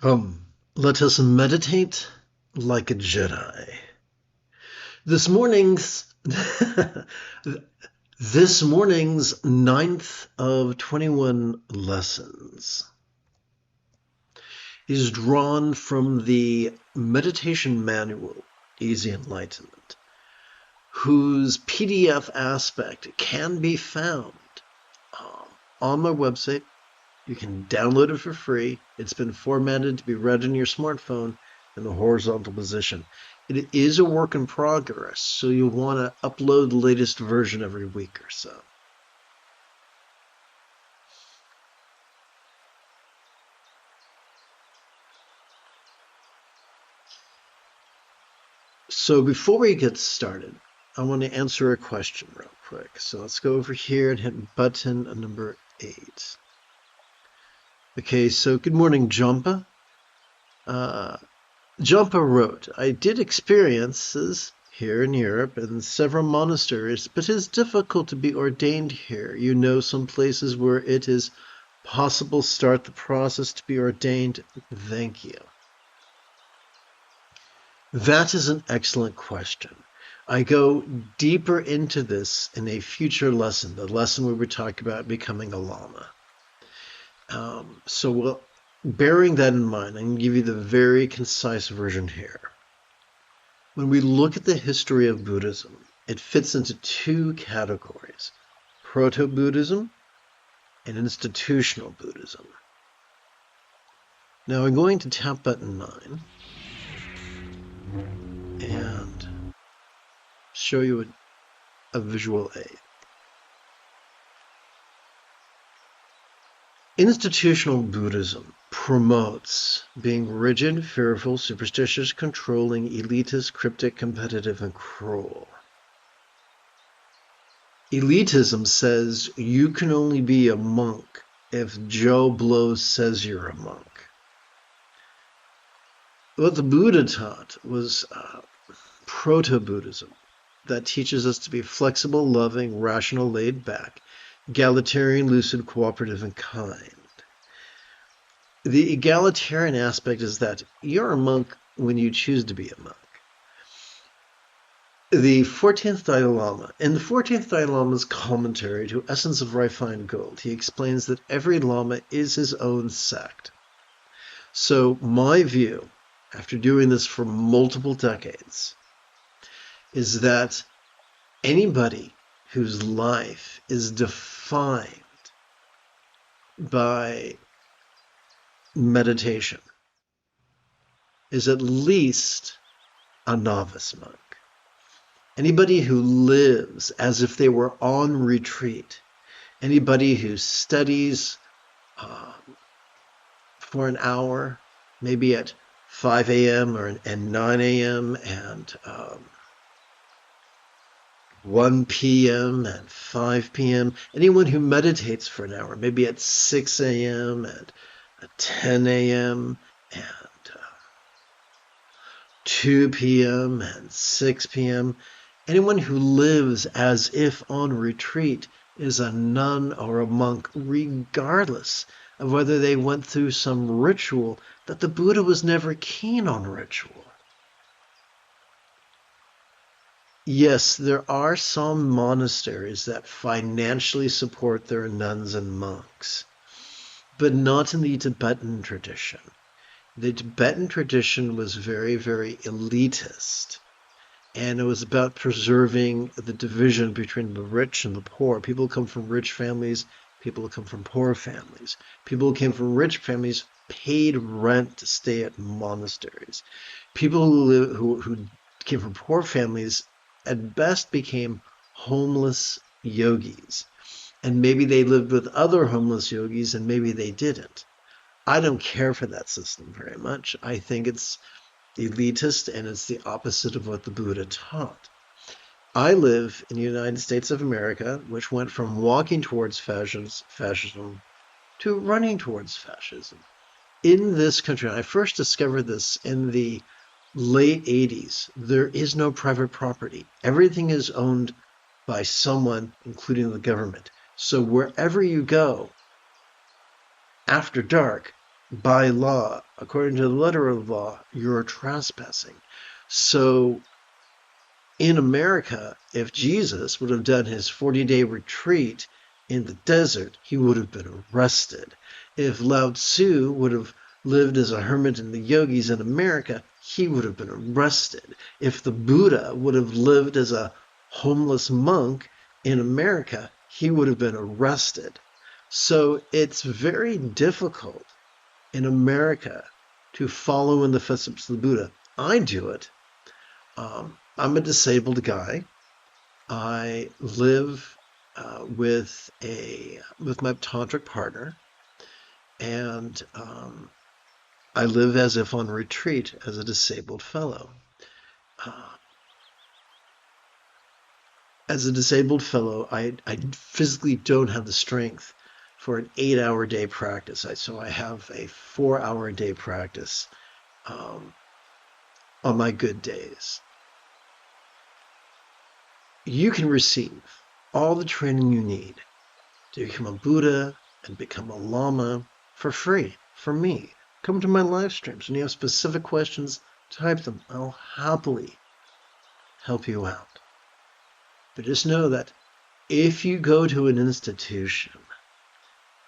Come, let us meditate like a Jedi. This morning's this morning's ninth of 21 lessons is drawn from the meditation manual, Easy Enlightenment, whose PDF aspect can be found on my website. You can download it for free. It's been formatted to be read in your smartphone in the horizontal position. It is a work in progress, so you'll want to upload the latest version every week or so. So before we get started, I want to answer a question real quick. So let's go over here and hit button number 8. Okay, so good morning, Jumpa. Jumpa wrote, I did experiences here in Europe in several monasteries, but it is difficult to be ordained here. You know some places where it is possible start the process to be ordained? Thank you. That is an excellent question. I go deeper into this in a future lesson, the lesson where we talk about becoming a Lama. Bearing that in mind, I can give you the very concise version here. When we look at the history of Buddhism, it fits into two categories: proto-Buddhism and institutional Buddhism. Now I'm going to tap button 9 and show you a visual aid. Institutional Buddhism promotes being rigid, fearful, superstitious, controlling, elitist, cryptic, competitive, and cruel. Elitism says you can only be a monk if Joe Blow says you're a monk. What the Buddha taught was proto-Buddhism that teaches us to be flexible, loving, rational, laid back, egalitarian, lucid, cooperative, and kind. The egalitarian aspect is that you're a monk when you choose to be a monk. The 14th Dalai Lama, in the 14th Dalai Lama's commentary to Essence of Refined Gold, he explains that every Lama is his own sect. So my view, after doing this for multiple decades, is that anybody whose life is defined by meditation is at least a novice monk. Anybody who lives as if they were on retreat, anybody who studies for an hour, maybe at 5 a.m. and 9 a.m. and 1 p.m. and 5 p.m. Anyone who meditates for an hour, maybe at 6 a.m. and 10 a.m. and 2 p.m. and 6 p.m. Anyone who lives as if on retreat is a nun or a monk, regardless of whether they went through some ritual that the Buddha was never keen on ritual. Yes, there are some monasteries that financially support their nuns and monks, but not in the Tibetan tradition. The Tibetan tradition was very, very elitist, and it was about preserving the division between the rich and the poor. People come from rich families, people come from poor families. People who came from rich families paid rent to stay at monasteries. People who came from poor families at best became homeless yogis. And maybe they lived with other homeless yogis and maybe they didn't. I don't care for that system very much. I think it's elitist and it's the opposite of what the Buddha taught. I live in the United States of America, which went from walking towards fascism to running towards fascism. In this country, I first discovered this in the late 80s. There is no private property. Everything is owned by someone, including the government. So wherever you go after dark, by law, according to the letter of the law, you're trespassing. So in America, if Jesus would have done his 40-day retreat in the desert, he would have been arrested. If Lao Tzu would have lived as a hermit in the yogis in America, he would have been arrested. If the Buddha would have lived as a homeless monk in America, he would have been arrested. So it's very difficult in America to follow in the footsteps of the Buddha. I do it. I'm a disabled guy. I live with my tantric partner, and I live as if on retreat as a disabled fellow. Uh, as a disabled fellow, I physically don't have the strength for an 8-hour day practice. So I have a 4-hour day practice um, on my good days. You can receive all the training you need to become a Buddha and become a Lama for free from me. Come to my live streams. When you have specific questions, type them. I'll happily help you out. But just know that if you go to an institution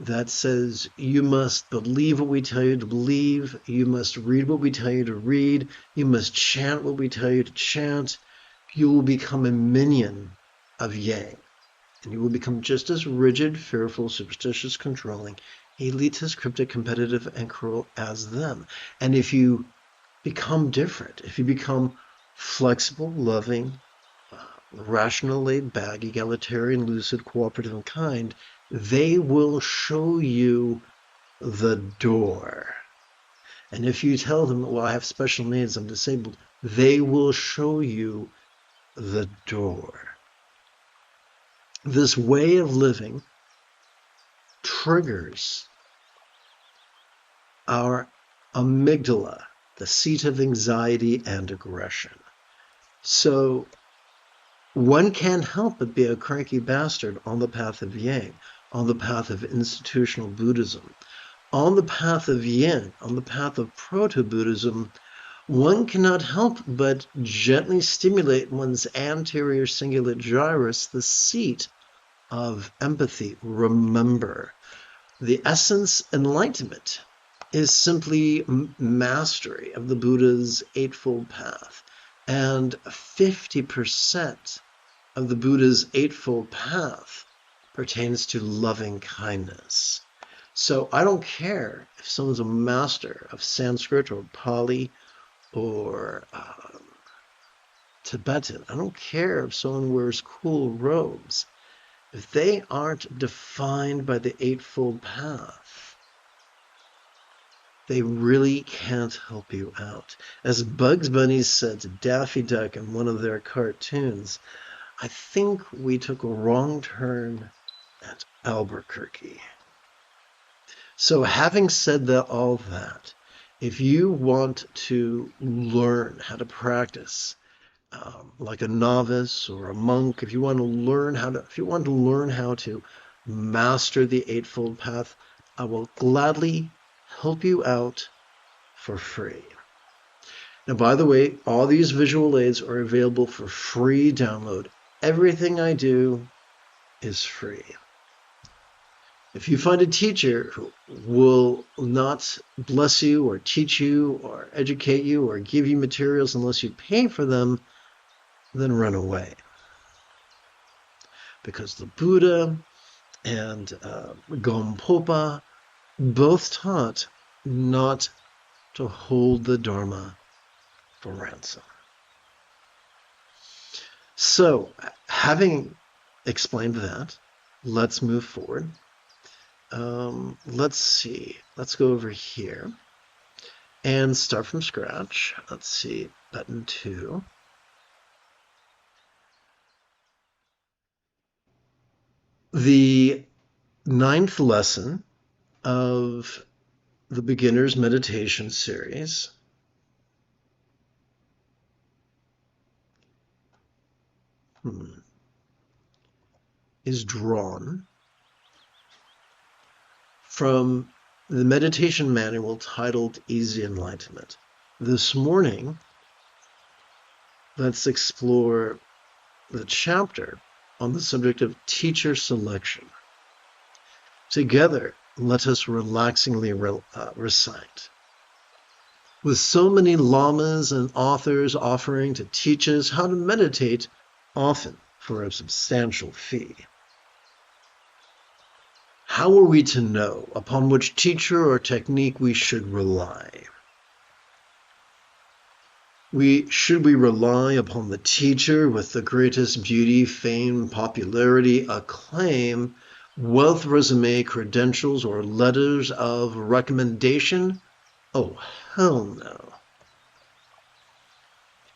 that says you must believe what we tell you to believe, you must read what we tell you to read, you must chant what we tell you to chant, you will become a minion of Yang. And you will become just as rigid, fearful, superstitious, controlling, elitist, cryptic, competitive, and cruel as them. And if you become different, if you become flexible, loving, rational, laid back, egalitarian, lucid, cooperative, and kind, they will show you the door. And if you tell them, well, I have special needs, I'm disabled, they will show you the door. This way of living triggers our amygdala, the seat of anxiety and aggression. So one can't help but be a cranky bastard on the path of Yang, on the path of institutional Buddhism. On the path of Yin, on the path of proto-Buddhism, one cannot help but gently stimulate one's anterior cingulate gyrus, the seat of empathy. Remember, the essence enlightenment is simply mastery of the Buddha's Eightfold Path. And 50% of the Buddha's Eightfold Path pertains to loving kindness. So I don't care if someone's a master of Sanskrit or Pali or Tibetan. I don't care if someone wears cool robes. If they aren't defined by the Eightfold Path, they really can't help you out. As Bugs Bunny said to Daffy Duck in one of their cartoons, I think we took a wrong turn at Albuquerque. So having said all that, if you want to learn how to practice like a novice or a monk, if you want to learn how to master the Eightfold Path, I will gladly help you out for free. Now, by the way, all these visual aids are available for free download. Everything I do is free. If you find a teacher who will not bless you or teach you or educate you or give you materials unless you pay for them, then run away. Because the Buddha and Gompopa both taught not to hold the Dharma for ransom. So, having explained that, let's move forward. Let's see. Let's go over here and start from scratch. Let's see, button 2. The 9th lesson of the Beginner's Meditation series is drawn from the meditation manual titled Easy Enlightenment. This morning, let's explore the chapter on the subject of teacher selection. Together, let us relaxingly recite. With so many lamas and authors offering to teach us how to meditate, often for a substantial fee, how are we to know upon which teacher or technique we should rely? Should we rely upon the teacher with the greatest beauty, fame, popularity, acclaim, wealth, resume, credentials, or letters of recommendation? Oh, hell no.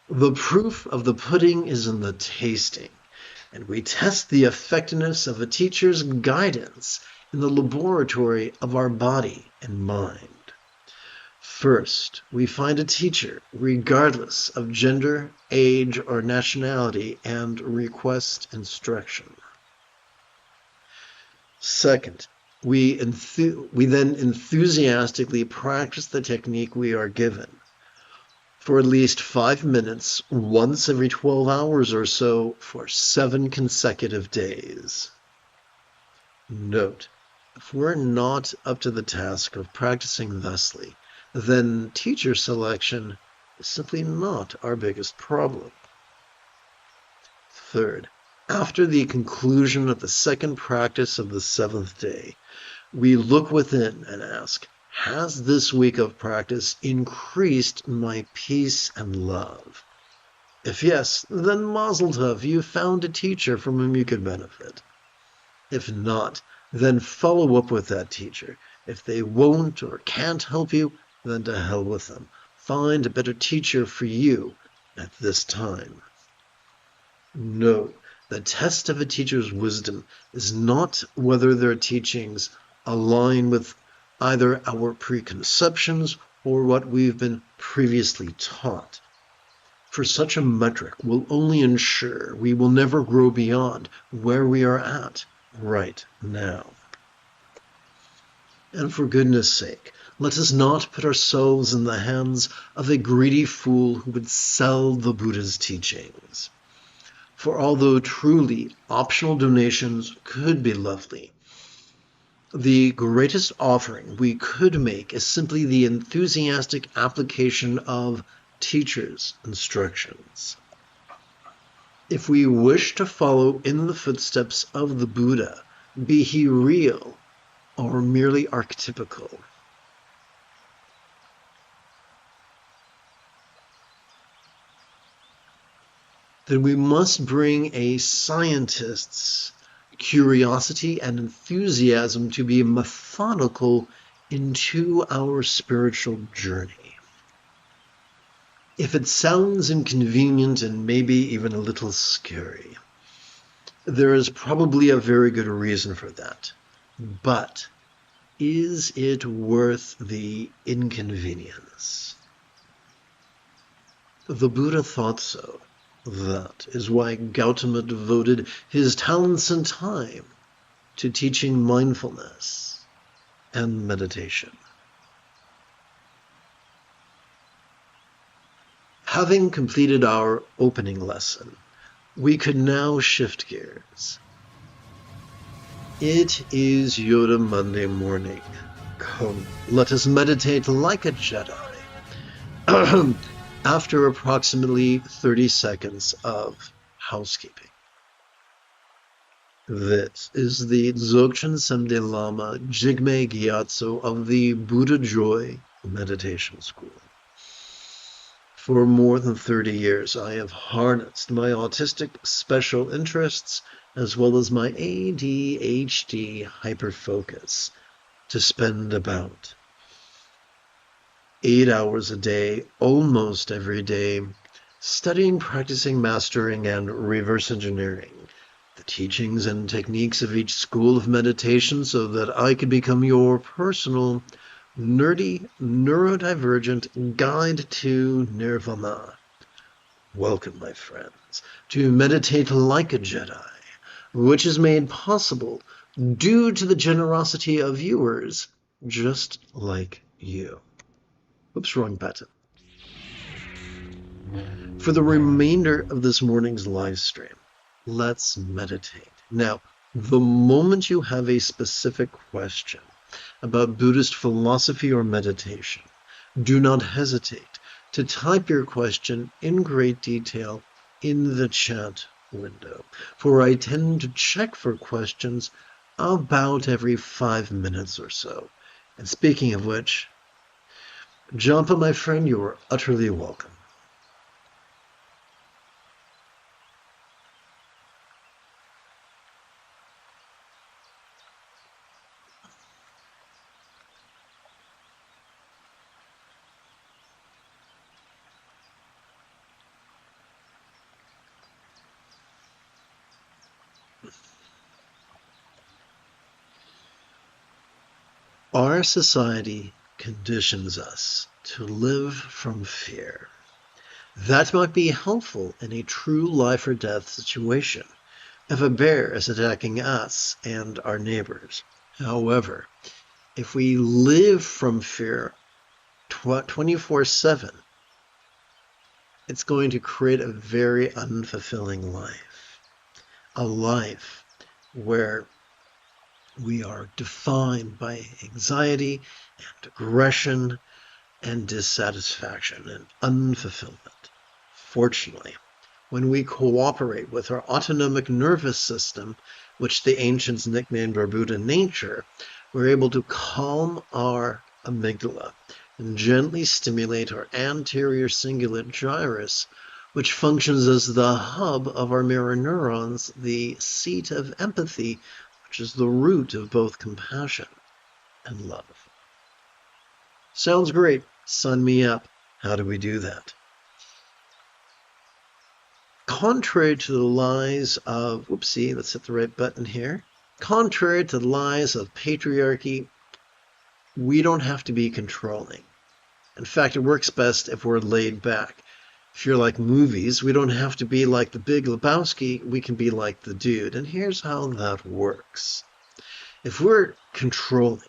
The proof of the pudding is in the tasting, and we test the effectiveness of a teacher's guidance in the laboratory of our body and mind. First, we find a teacher, regardless of gender, age, or nationality, and request instruction. Second, we then enthusiastically practice the technique we are given for at least 5 minutes, once every 12 hours or so, for 7 consecutive days. Note, if we're not up to the task of practicing thusly, then teacher selection is simply not our biggest problem. Third, after the conclusion of the second practice of the 7th day, we look within and ask, has this week of practice increased my peace and love? If yes, then mazel tov, you found a teacher from whom you could benefit. If not, then follow up with that teacher. If they won't or can't help you, then to hell with them. Find a better teacher for you at this time. Note, the test of a teacher's wisdom is not whether their teachings align with either our preconceptions or what we've been previously taught. For such a metric will only ensure we will never grow beyond where we are at right now. And for goodness sake, let us not put ourselves in the hands of a greedy fool who would sell the Buddha's teachings. For although truly optional donations could be lovely, the greatest offering we could make is simply the enthusiastic application of teachers' instructions. If we wish to follow in the footsteps of the Buddha, be he real or merely archetypical, then we must bring a scientist's curiosity and enthusiasm to be methodical into our spiritual journey. If it sounds inconvenient and maybe even a little scary, there is probably a very good reason for that. But is it worth the inconvenience? The Buddha thought so. That is why Gautama devoted his talents and time to teaching mindfulness and meditation. Having completed our opening lesson, we could now shift gears. It is Yoda Monday morning. Come, let us meditate like a Jedi. After approximately 30 seconds of housekeeping. This is the Dzogchen Semde Lama Jigme Gyatso of the Buddha Joy Meditation School. For more than 30 years, I have harnessed my autistic special interests as well as my ADHD hyperfocus to spend about 8 hours a day, almost every day, studying, practicing, mastering, and reverse engineering the teachings and techniques of each school of meditation so that I could become your personal, nerdy, neurodivergent guide to nirvana. Welcome, my friends, to Meditate Like a Jedi, which is made possible due to the generosity of viewers just like you. Oops, wrong button. For the remainder of this morning's live stream, let's meditate. Now, the moment you have a specific question about Buddhist philosophy or meditation, do not hesitate to type your question in great detail in the chat window, for I tend to check for questions about every 5 minutes or so. And speaking of which, Jampa, my friend, you are utterly welcome. Our society conditions us to live from fear. That might be helpful in a true life or death situation if a bear is attacking us and our neighbors. However, if we live from fear 24/7, it's going to create a very unfulfilling life. A life where we are defined by anxiety and aggression and dissatisfaction and unfulfillment. Fortunately, when we cooperate with our autonomic nervous system, which the ancients nicknamed our Buddha nature, we're able to calm our amygdala and gently stimulate our anterior cingulate gyrus, which functions as the hub of our mirror neurons, the seat of empathy, which is the root of both compassion and love. Sounds great. Sign me up. How do we do that? Contrary to the lies of, whoopsie, let's hit the right button here. Contrary to the lies of patriarchy, we don't have to be controlling. In fact, it works best if we're laid back. If you're like movies, we don't have to be like the Big Lebowski, we can be like the dude. And here's how that works. If we're controlling,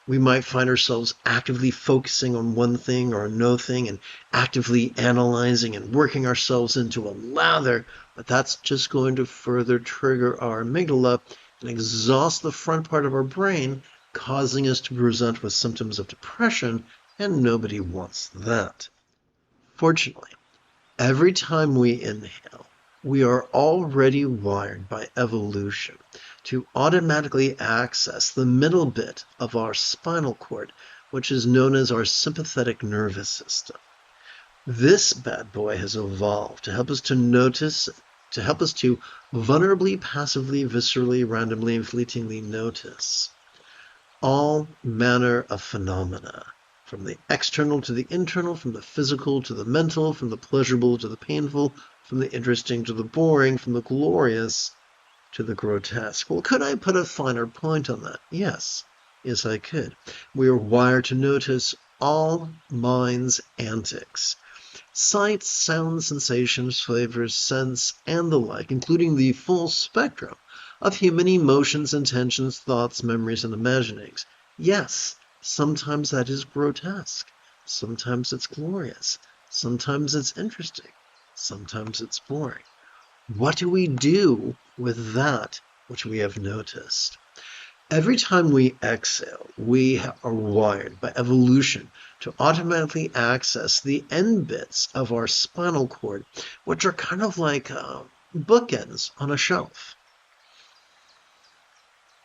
we might find ourselves actively focusing on one thing or no thing and actively analyzing and working ourselves into a lather, but that's just going to further trigger our amygdala and exhaust the front part of our brain, causing us to present with symptoms of depression, and nobody wants that. Fortunately, every time we inhale, we are already wired by evolution to automatically access the middle bit of our spinal cord, which is known as our sympathetic nervous system. This bad boy has evolved to help us to notice, to help us to vulnerably, passively, viscerally, randomly, and fleetingly notice all manner of phenomena, from the external to the internal, from the physical to the mental, from the pleasurable to the painful, from the interesting to the boring, from the glorious to the grotesque. Well, could I put a finer point on that? Yes. Yes, I could. We are wired to notice all mind's antics. Sights, sounds, sensations, flavors, scents, and the like, including the full spectrum of human emotions, intentions, thoughts, memories, and imaginings. Yes, sometimes that is grotesque. Sometimes it's glorious. Sometimes it's interesting. Sometimes it's boring. What do we do with that which we have noticed? Every time we exhale, we are wired by evolution to automatically access the end bits of our spinal cord, which are kind of like bookends on a shelf.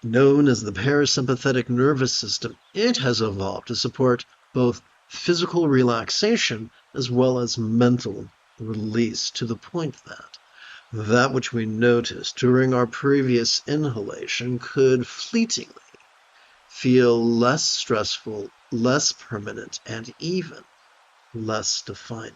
Known as the parasympathetic nervous system, it has evolved to support both physical relaxation as well as mental release, to the point that which we noticed during our previous inhalation could fleetingly feel less stressful, less permanent, and even less defining.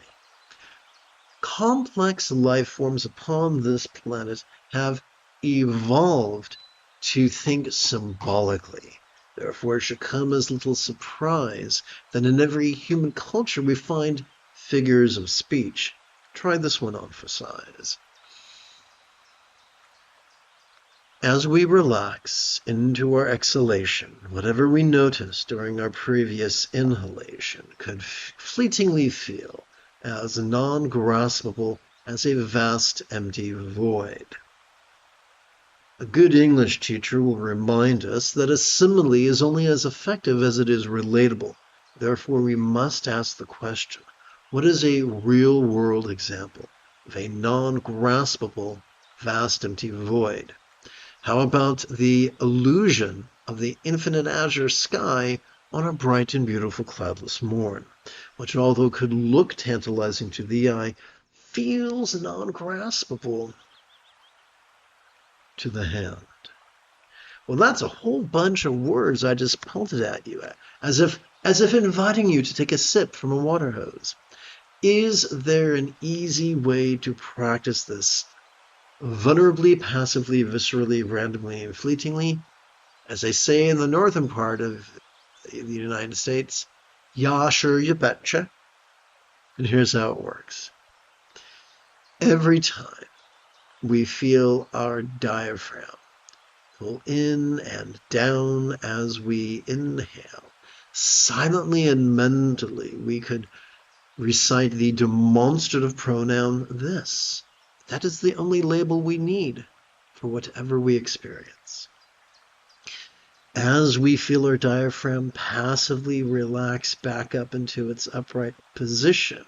Complex life forms upon this planet have evolved to think symbolically. Therefore, it should come as little surprise that in every human culture we find figures of speech. Try this one on for size. As we relax into our exhalation, whatever we noticed during our previous inhalation could fleetingly feel as non-graspable as a vast empty void. A good English teacher will remind us that a simile is only as effective as it is relatable. Therefore, we must ask the question, what is a real-world example of a non-graspable, vast empty void? How about the illusion of the infinite azure sky on a bright and beautiful cloudless morn, which, although could look tantalizing to the eye, feels non-graspable to the hand? Well, that's a whole bunch of words I just pelted at you, as if inviting you to take a sip from a water hose. Is there an easy way to practice this vulnerably, passively, viscerally, randomly, and fleetingly? As they say in the northern part of the United States, yeah, sure, you betcha. And here's how it works. Every time we feel our diaphragm pull in and down as we inhale, silently and mentally, we could recite the demonstrative pronoun this. That is the only label we need for whatever we experience. As we feel our diaphragm passively relax back up into its upright position,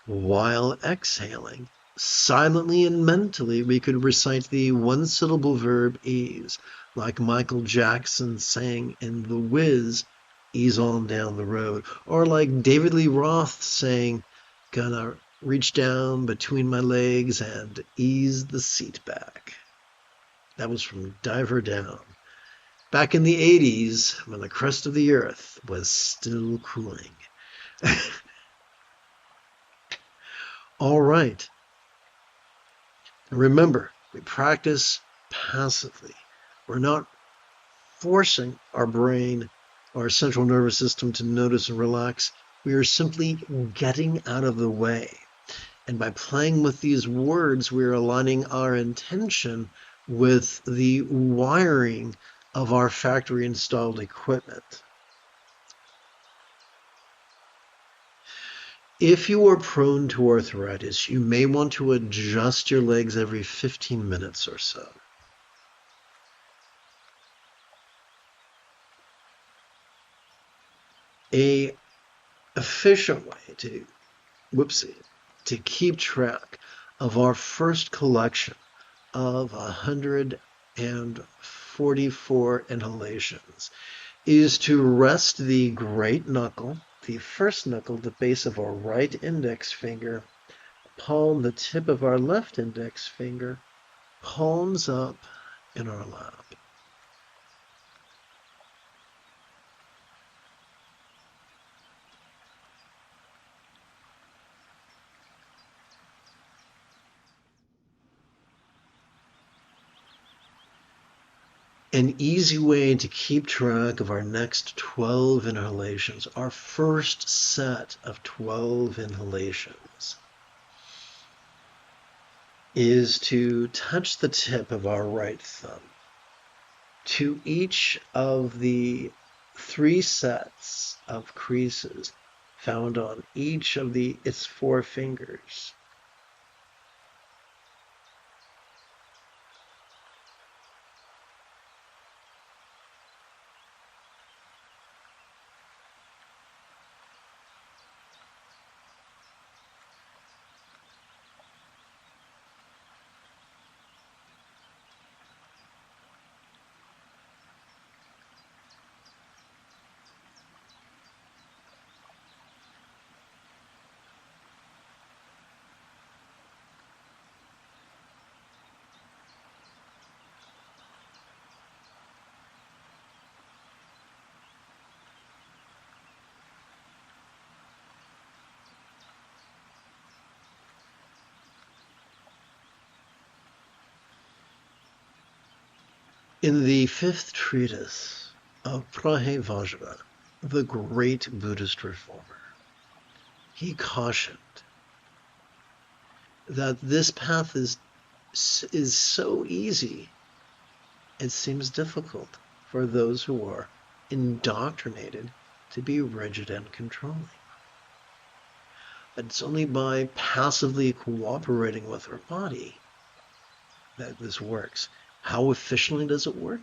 while exhaling, silently and mentally, we could recite the one-syllable verb ease, like Michael Jackson sang in The Wiz, ease on down the road, or like David Lee Roth saying, gonna reach down between my legs and ease the seat back. That was from Diver Down, back in the 80s when the crust of the earth was still cooling. All right. Remember, we practice passively. We're not forcing our brain, our central nervous system to notice and relax. We are simply getting out of the way. And by playing with these words, we're aligning our intention with the wiring of our factory installed equipment. If you are prone to arthritis, you may want to adjust your legs every 15 minutes or so. A efficient way to keep track of our first collection of 144 inhalations is to rest the great knuckle, the first knuckle, the base of our right index finger, palm the tip of our left index finger, palms up in our lap. An easy way to keep track of our next 12 inhalations, our first set of 12 inhalations, is to touch the tip of our right thumb to each of the 3 sets of creases found on each of its 4 fingers. In the 5th treatise of Prajna, the great Buddhist reformer, he cautioned that this path is so easy It seems difficult for those who are indoctrinated to be rigid and controlling. It's only by passively cooperating with our body that this works. How efficiently does it work?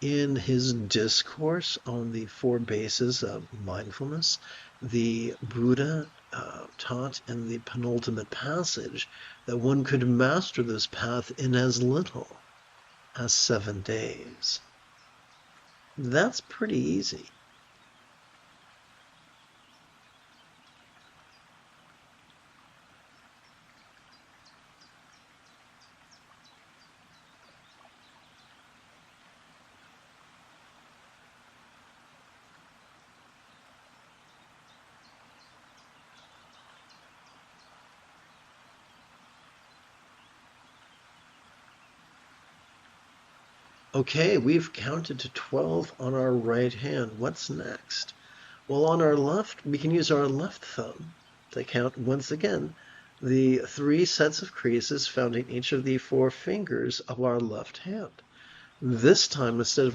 In his discourse on the four bases of mindfulness, the Buddha taught in the penultimate passage that one could master this path in as little as 7 days. That's pretty easy. Okay, we've counted to 12 on our right hand. What's next? Well, on our left, we can use our left thumb to count once again the 3 sets of creases found in each of the 4 fingers of our left hand. This time, instead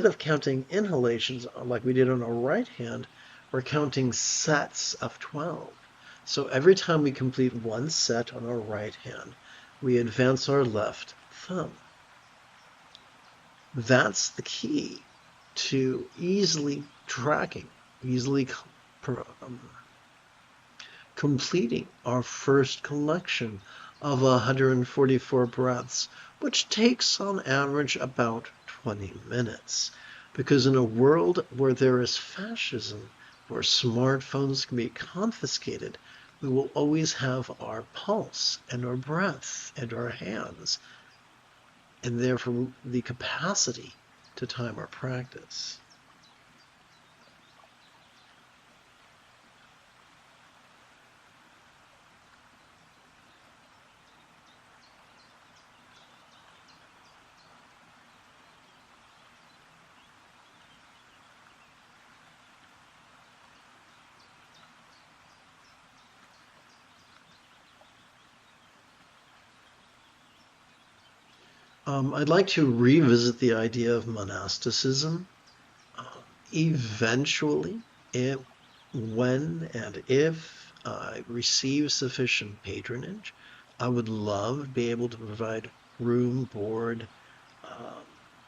of counting inhalations like we did on our right hand, we're counting sets of 12. So every time we complete one set on our right hand, we advance our left thumb. That's the key to easily tracking, easily completing our first collection of 144 breaths, which takes on average about 20 minutes. Because in a world where there is fascism, where smartphones can be confiscated, we will always have our pulse and our breath and our hands, and therefore the capacity to time our practice. I'd like to revisit the idea of monasticism. Eventually, when and if I receive sufficient patronage, I would love to be able to provide room, board,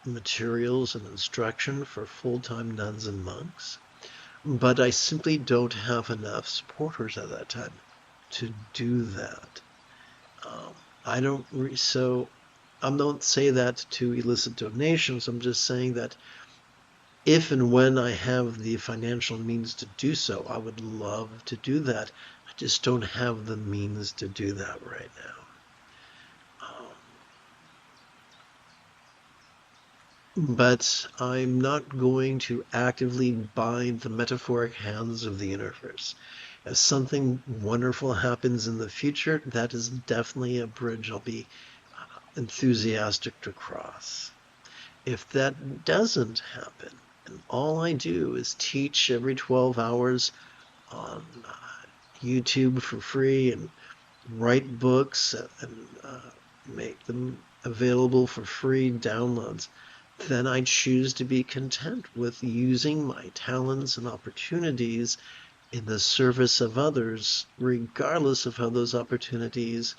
materials, and instruction for full-time nuns and monks. But I simply don't have enough supporters at that time to do that. I don't say that to elicit donations. I'm just saying that if and when I have the financial means to do so, I would love to do that. I just don't have the means to do that right now. But I'm not going to actively bind the metaphoric hands of the universe. If something wonderful happens in the future, that is definitely a bridge I'll be enthusiastic to cross. If that doesn't happen, and all I do is teach every 12 hours on YouTube for free and write books and make them available for free downloads, then I choose to be content with using my talents and opportunities in the service of others, regardless of how those opportunities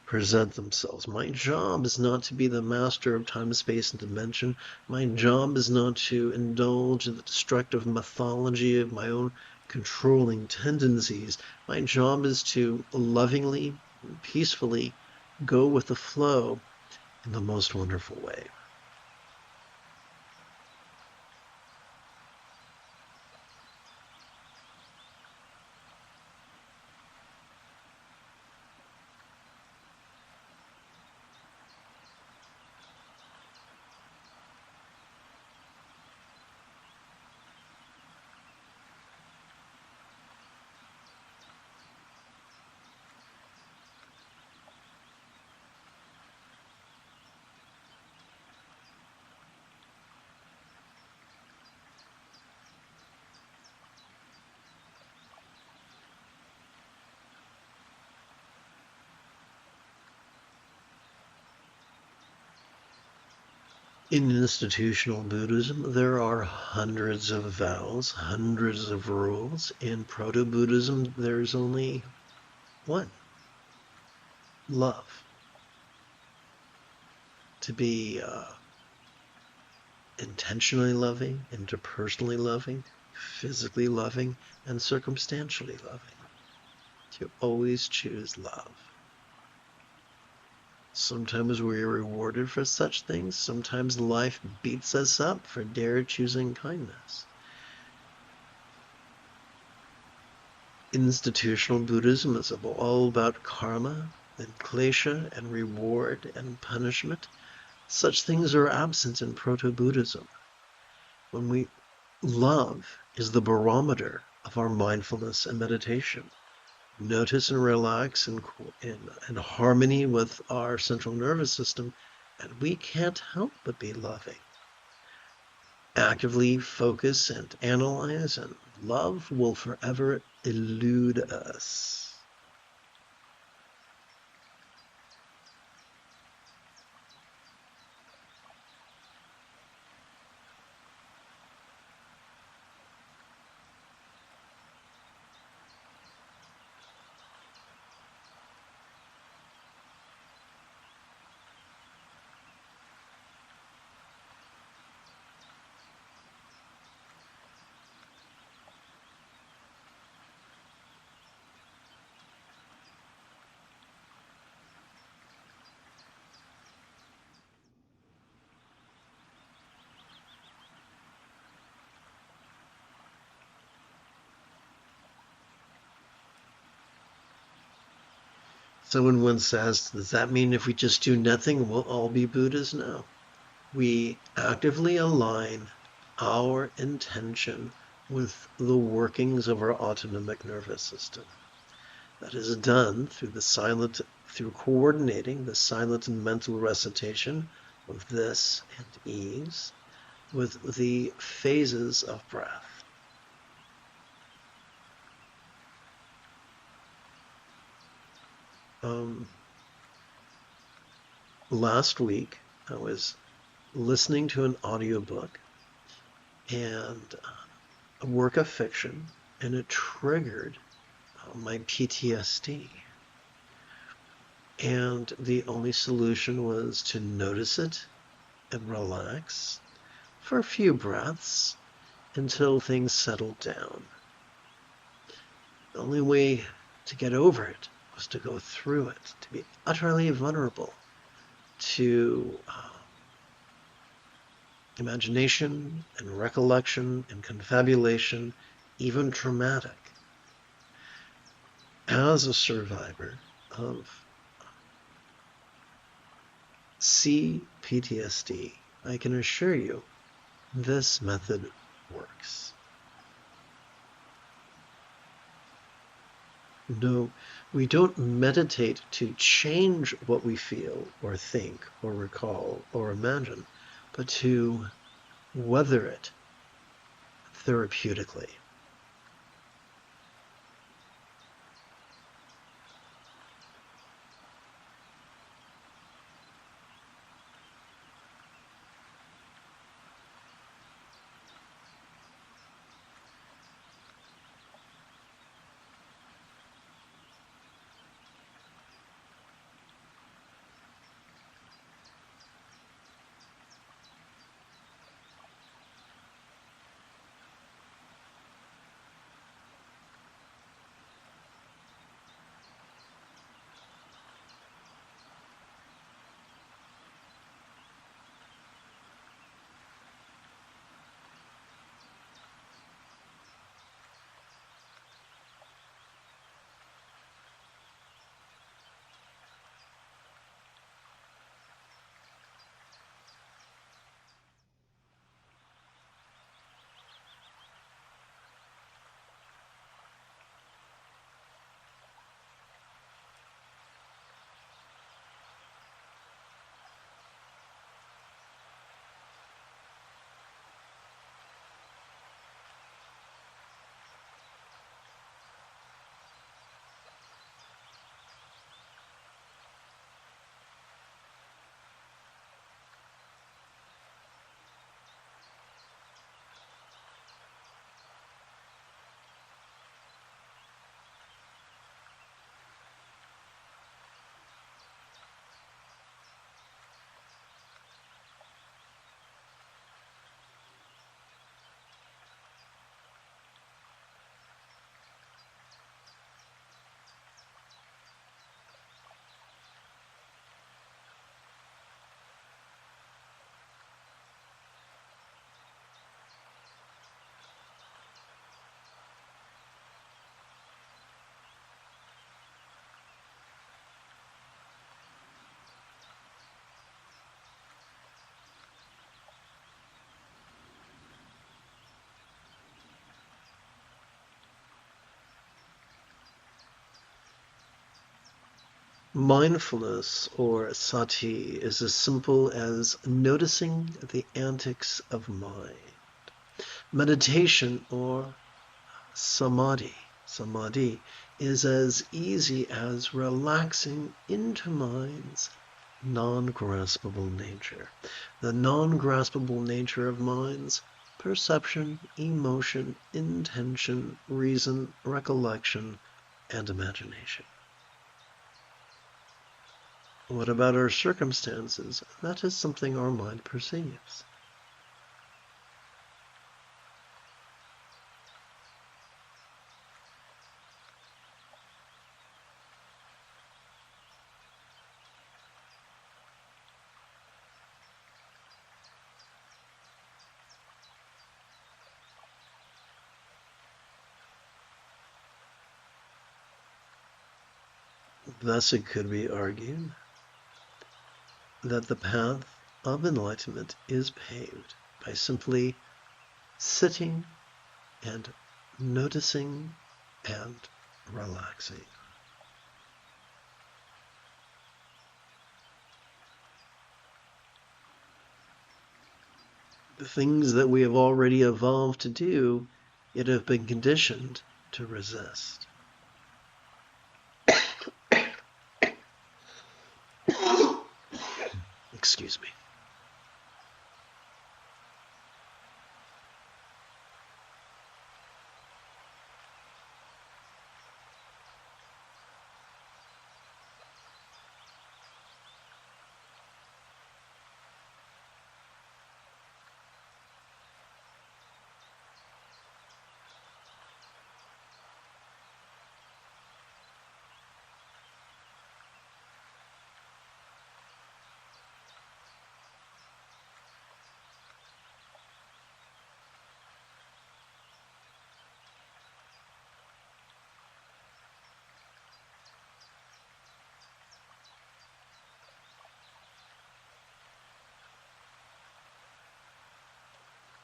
present themselves. My job is not to be the master of time, space, and dimension. My job is not to indulge in the destructive mythology of my own controlling tendencies. My job is to lovingly and peacefully go with the flow in the most wonderful way. In institutional Buddhism, there are hundreds of vows, hundreds of rules. In Proto-Buddhism, there's only one: love. To be intentionally loving, interpersonally loving, physically loving, and circumstantially loving. To always choose love. Sometimes we are rewarded for such things. Sometimes life beats us up for dare choosing kindness. Institutional Buddhism is all about karma and klesha and reward and punishment. Such things are absent in Proto-Buddhism. When we love is the barometer of our mindfulness and meditation. Notice and relax in harmony with our central nervous system, and we can't help but be loving. Actively focus and analyze, and love will forever elude us. Someone once asked, does that mean if we just do nothing, we'll all be Buddhas? No. We actively align our intention with the workings of our autonomic nervous system. That is done through coordinating the silent and mental recitation of this and ease with the phases of breath. Last week, I was listening to an audiobook and a work of fiction, and it triggered my PTSD. And the only solution was to notice it and relax for a few breaths until things settled down. The only way to get over it was to go through it, to be utterly vulnerable to imagination and recollection and confabulation, even traumatic. As a survivor of CPTSD, I can assure you this method works. No, we don't meditate to change what we feel or think or recall or imagine, but to weather it therapeutically. Mindfulness, or sati, is as simple as noticing the antics of mind. Meditation, or samadhi, is as easy as relaxing into mind's non-graspable nature. The non-graspable nature of mind's perception, emotion, intention, reason, recollection, and imagination. What about our circumstances? That is something our mind perceives. Thus, it could be argued that the path of enlightenment is paved by simply sitting and noticing and relaxing. The things that we have already evolved to do, yet have been conditioned to resist. Excuse me.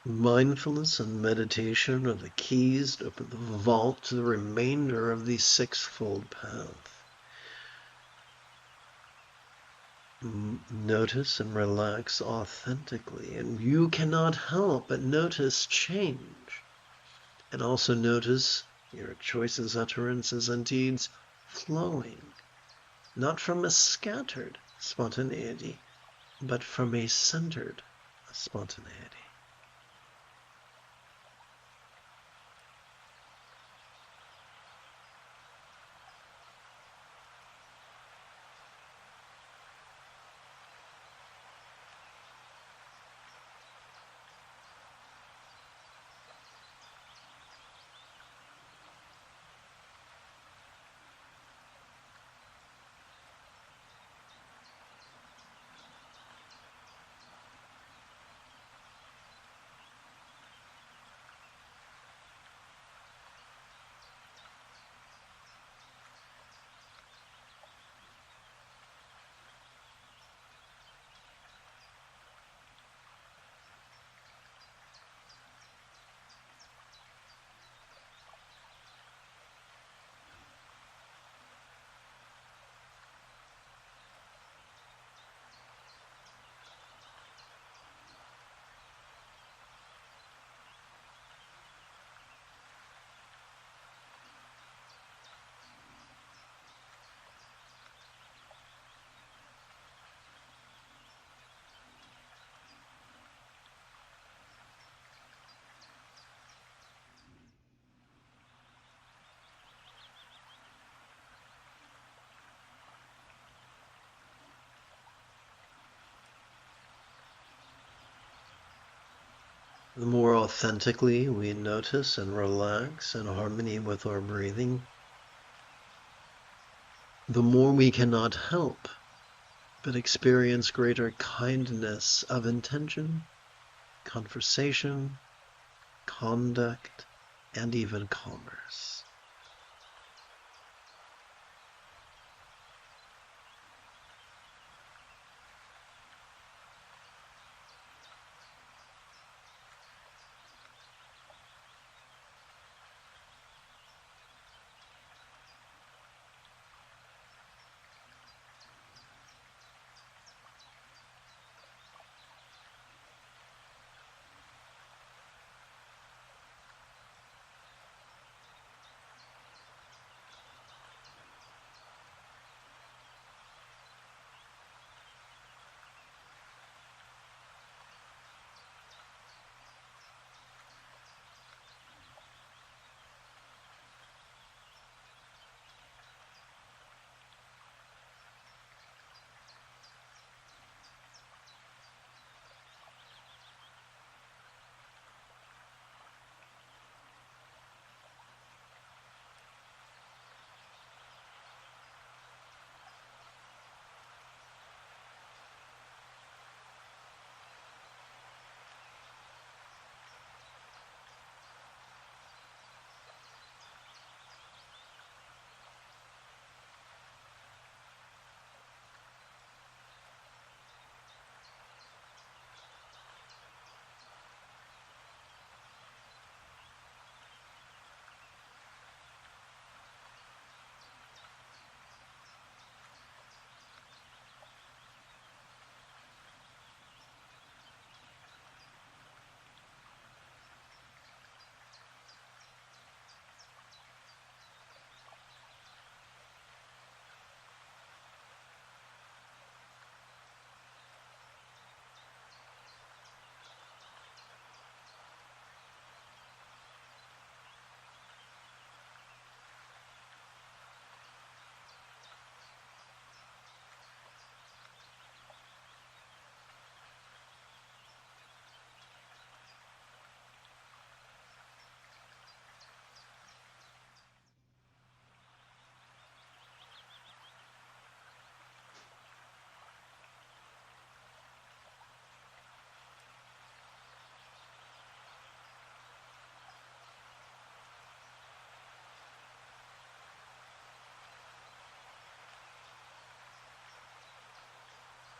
Mindfulness and meditation are the keys to open the vault to the remainder of the sixfold path. Notice and relax authentically, and you cannot help but notice change. And also notice your choices, utterances, and deeds flowing, not from a scattered spontaneity, but from a centered spontaneity. The more authentically we notice and relax in harmony with our breathing, the more we cannot help but experience greater kindness of intention, conversation, conduct, and even commerce.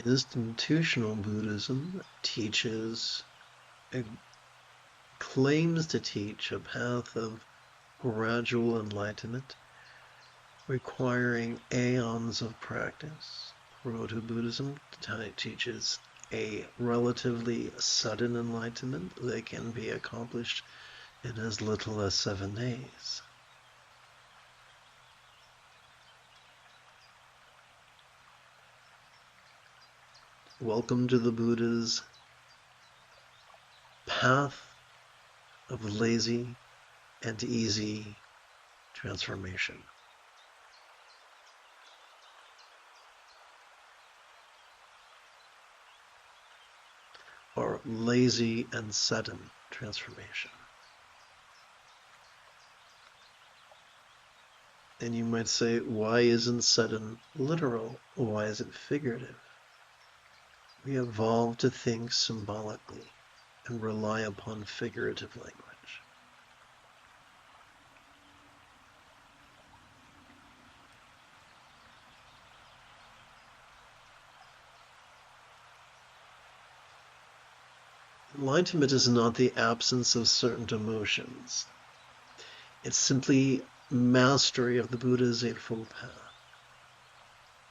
Institutional Buddhism claims to teach a path of gradual enlightenment requiring aeons of practice. Proto-Buddhism teaches a relatively sudden enlightenment that can be accomplished in as little as 7 days. Welcome to the Buddha's path of lazy and easy transformation. Or lazy and sudden transformation. And you might say, why isn't sudden literal? Why is it figurative? We evolved to think symbolically and rely upon figurative language. Enlightenment is not the absence of certain emotions. It's simply mastery of the Buddha's Eightfold Path.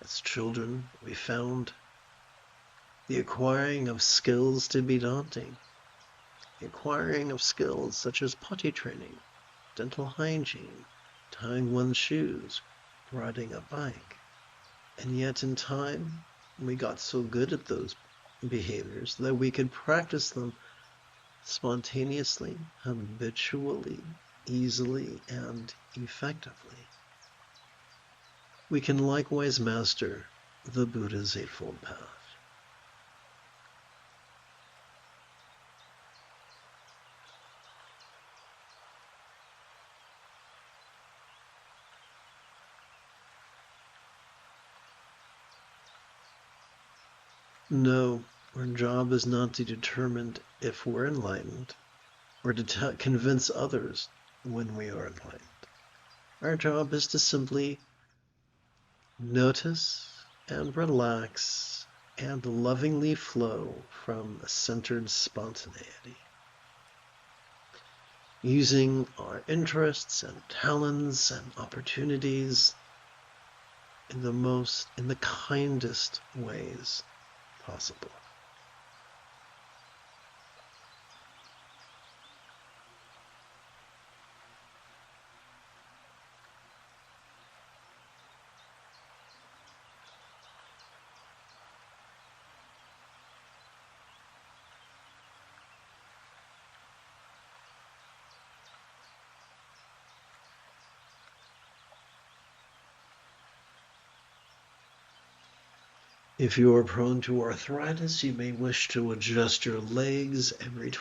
As children, we found the acquiring of skills to be daunting. The acquiring of skills such as potty training, dental hygiene, tying one's shoes, riding a bike. And yet in time, we got so good at those behaviors that we could practice them spontaneously, habitually, easily, and effectively. We can likewise master the Buddha's Eightfold Path. No, our job is not to determine if we're enlightened or to convince others when we are enlightened. Our job is to simply notice and relax and lovingly flow from a centered spontaneity, using our interests and talents and opportunities in the kindest ways possible. If you are prone to arthritis, you may wish to adjust your legs every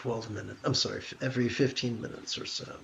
15 minutes or so.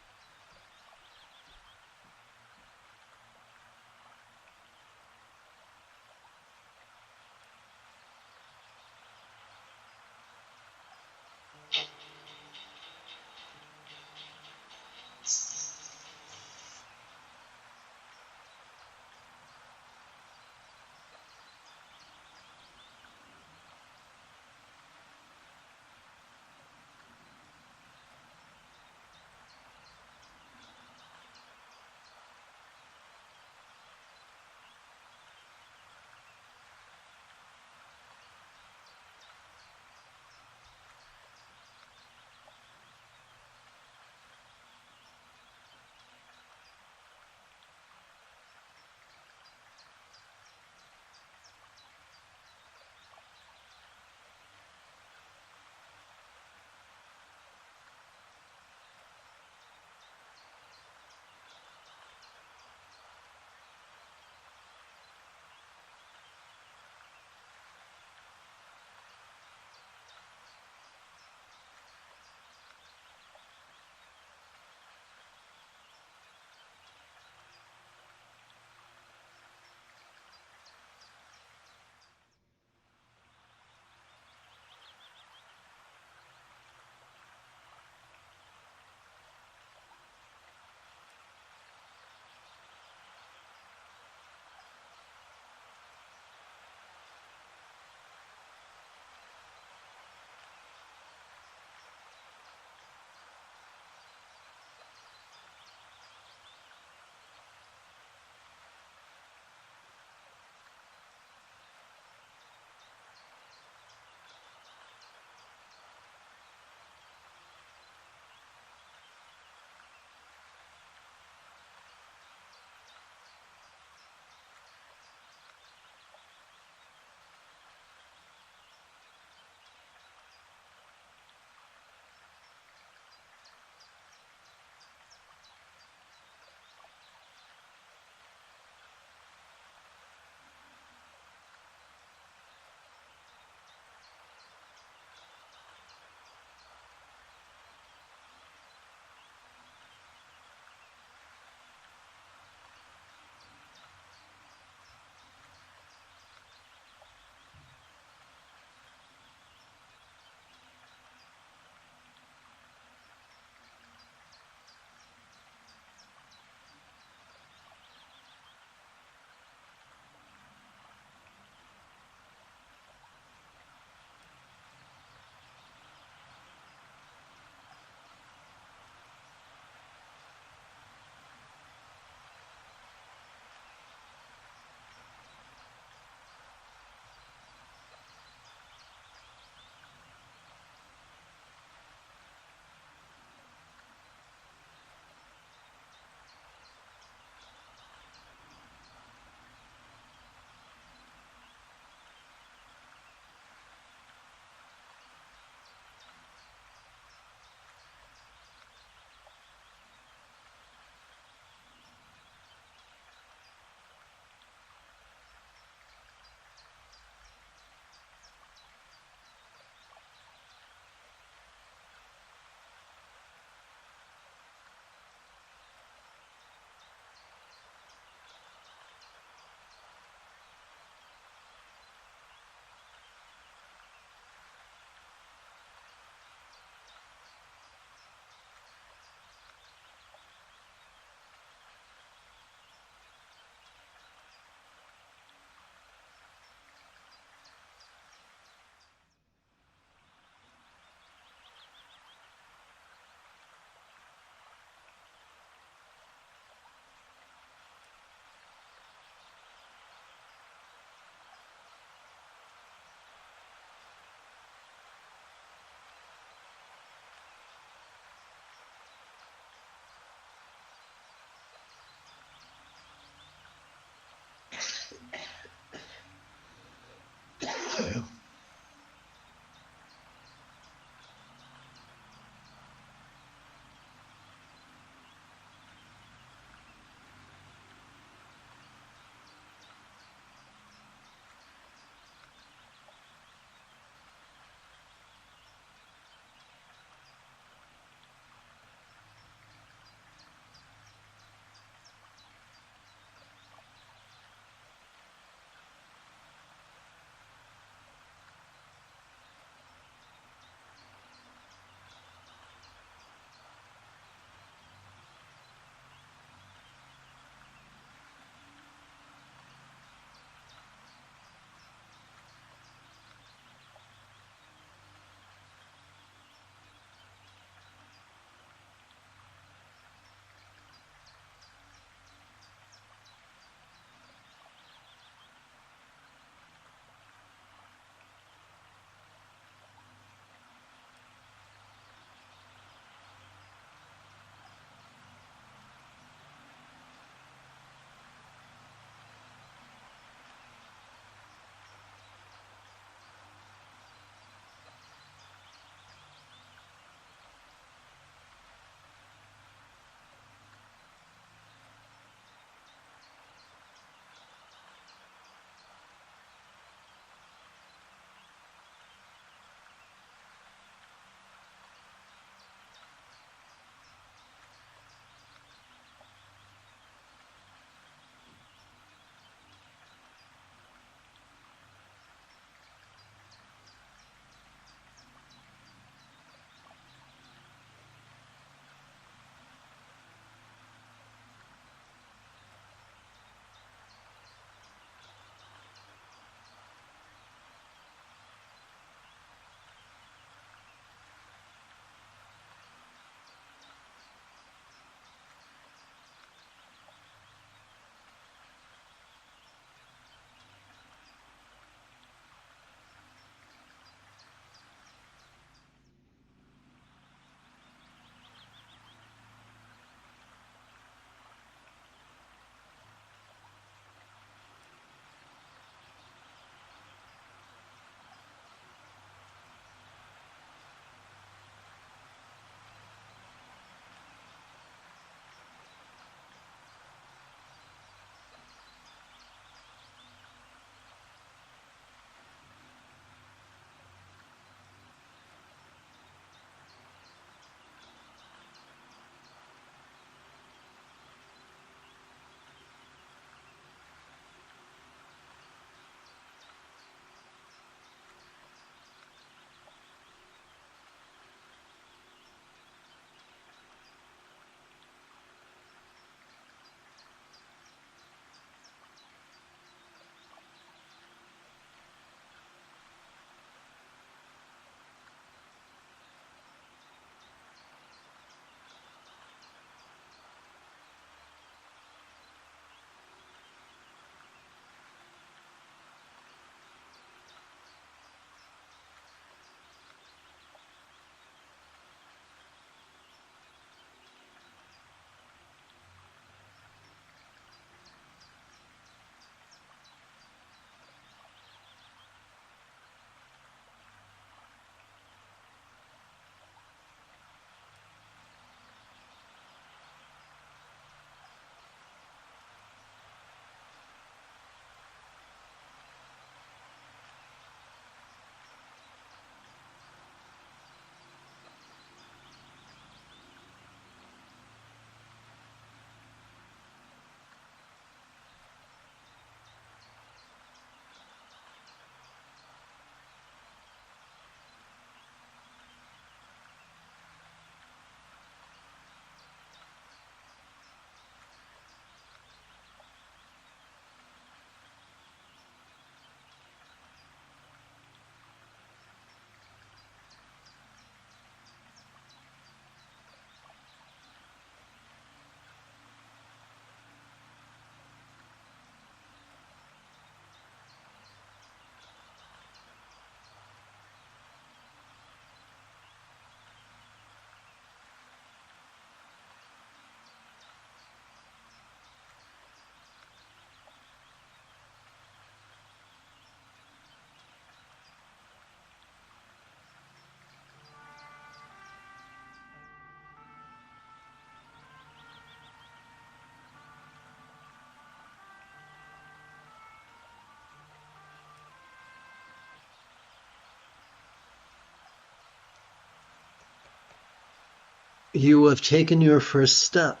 You have taken your first step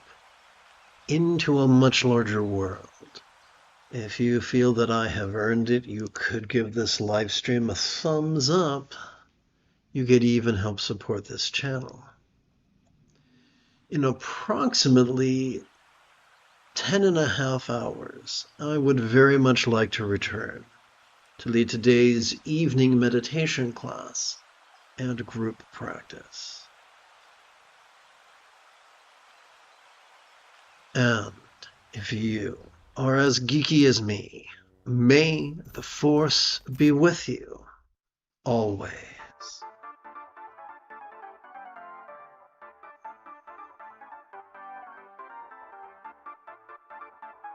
into a much larger world. If you feel that I have earned it, you could give this live stream a thumbs up. You could even help support this channel. In approximately 10.5 hours, I would very much like to return to lead today's evening meditation class and group practice. And if you are as geeky as me, may the Force be with you always.